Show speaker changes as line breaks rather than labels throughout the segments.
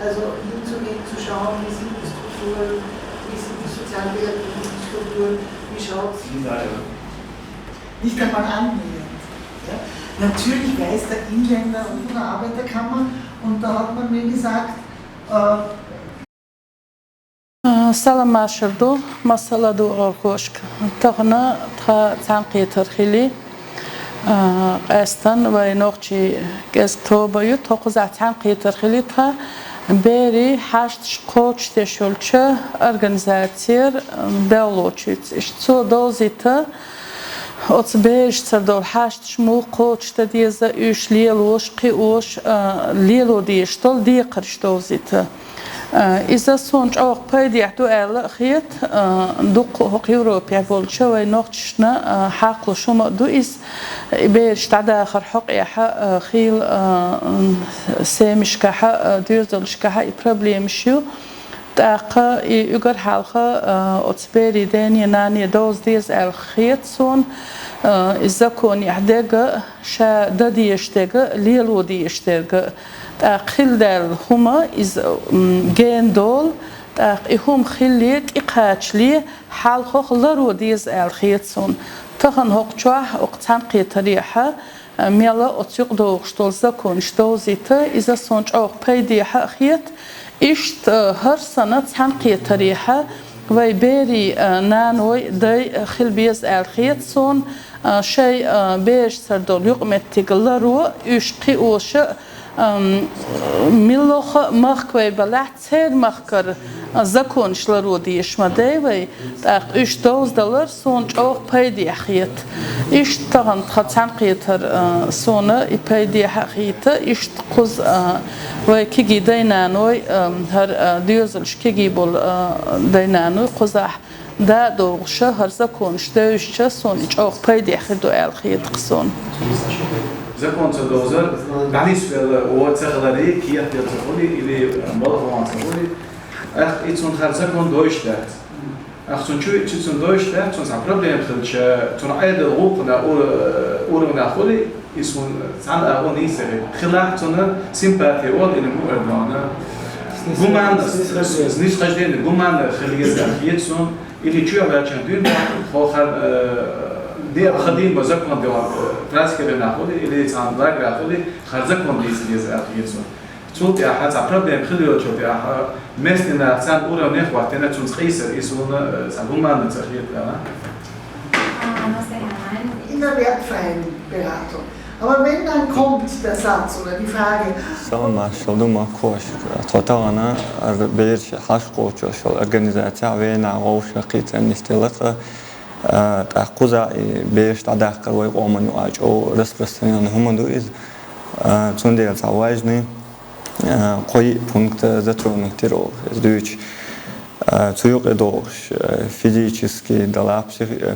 Also hinzugehen, zu schauen, wie sind die Strukturen, wie sind die sozialpädagogischen Strukturen, wie schaut es nicht einmal annähernd. Ja? Natürlich weiß der Inländer und von der Arbeiterkammer, und da hat man mir gesagt,
سلام ماشردو مسئله دو آرکوشک تغنا تنقیه ترخیلی قاستن و نوچی گستو باید تقصد تنقیه ترخیلی تا بری هشت کوچ تشولچه ارگانیزاتیر دولوچیت اشتو دوزیتا ات بیش سردول هشت شمو کوچ تدیز ایش لیلوش قیوش لیلو دیشتول دیقرش دوزیتا إذا صنع أو قيد يحدو على خيط دق حق أوروبيا بولشة ونقشنا حق شو مقدو إز بيرش تعدا آخر حق يحا خيل سامش كحا ديرزلش كحا إبرابليم شو تاقا يقر حلقة أتباري داني ناني دوز ديز الخيط صون إذا كون يحدق شا دادي يشتق ليلو دي يشتق خيل دال هما إز جين دول هم خيليت إقاتشلي حلقة خلرو ديز الخيطون تهن هقشوح وقتان قيتريحة ميلا أتيق دوغ شتول زكون شتوزيتا إذا صنج أوق بيديحة خيط إشت هر سنة تهن قيتريحة ويبيري نانوي دي خيل بيز الخيطون شيء بيش سردول يقمت تقلرو يشقي وش ملوخ مخوي بلعت سير مخكر زكون شلرو ديش مداوي تاق إيش $2 سونج أوق بيدي حيت إيش تغن تخطان قيتر سونا بيدي حيت إيش تقوز وكيجي دينانوي هر ديوزلش كيجي بول دينانوي قزح دا دوغ شهر زكون شدوش سونج أوق بيدي حيتو الخيت قصون
زكون تدوزر بالنسبة لواتغلري كي يتقولي إلى بالغوان تقولي أخ إتون خرزكون دوشتات أخ تون شو إتون دوشتات تون سبرابليم خلش تون عيد الغوقنا أورنا خولي إسون عن أغني سري خلاق تون سيمباتي أول إلى مؤردنا قمان نيش خجدين قمان خليز أخيتون إلى شو أبغى دين خاطر دي خدين بزكون ديوار تراسك بناخذي اللي تعمل راخذي خرزكون ديز أخيتون شوف يا حد أبرد خليه شوف يا مثلنا سان أورا نخوة تنا تون خيسر إسون سبومان نتخيل لا
in der wertfreien Beratung. Aber wenn dann kommt der Satz oder die Frage,
سلام ماشالله ما خوش تطانا بيرش حشقو شو organizacja وين عوش قيت نستلقى تأخذ بيرش تدخل ويقومن يواج أو распространен هم دويز تندير تعواجني قوي пункт затронутый изучить цуюк эдош физически дала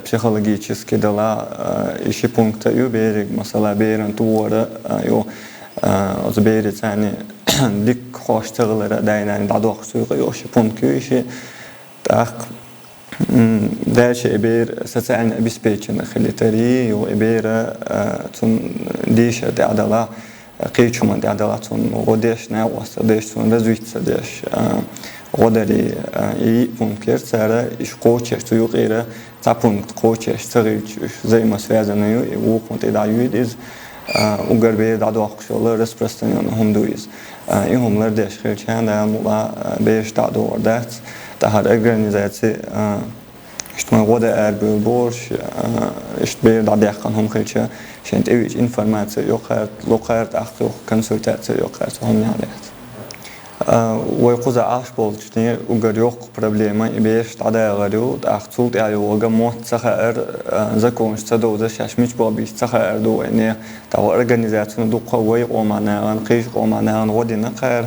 психологически дала ищи пункта ю берег масала берен туора ю az beri tani dik hoştağılara dayanan da doq cuyuq yoşı пункт yu ищи так дальше ибер социально обеспеченных элитарий ю ибер тун диша дадала قيتشومان دادلاتون وديش ناوس ديش تون رزويت ديش ودري اي пункт سارة إيش قوتش تيوقيرة تا пункт قوتش تغيش زي ما связанную и وقت دايود إز وقربي دادو أخشوا распространен هم دويز и هم لرديش خير كان دا مولا بيش دادو وردات تهار organizatie إشتما غدا أربع بورش إشتبير دادي أخان هم خير شنت أيش إنفورماتيا يقارد لقارد أخذ كونسلتاتيا يقارد هم يعرف ويقوز عاش بولشني وقريوق проблема إبيش تعدا غريو أخذت يعني وجا موت سخر زكونش تدوز شاشمش بابيش سخر دو إني توا organizationen دو قوي ومعنا نقيش ومعنا نودي نقار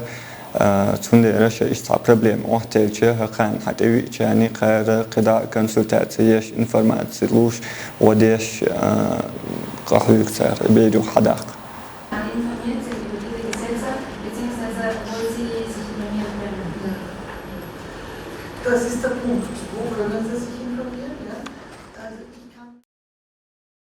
تون درش إيش تا problem أحتاجه هكان حتى إيش يعني قار قدا كونسلتاتيا إنفورماتيا لوش وديش قهوة كتير بيجوا حداق.
das ist der Punkt.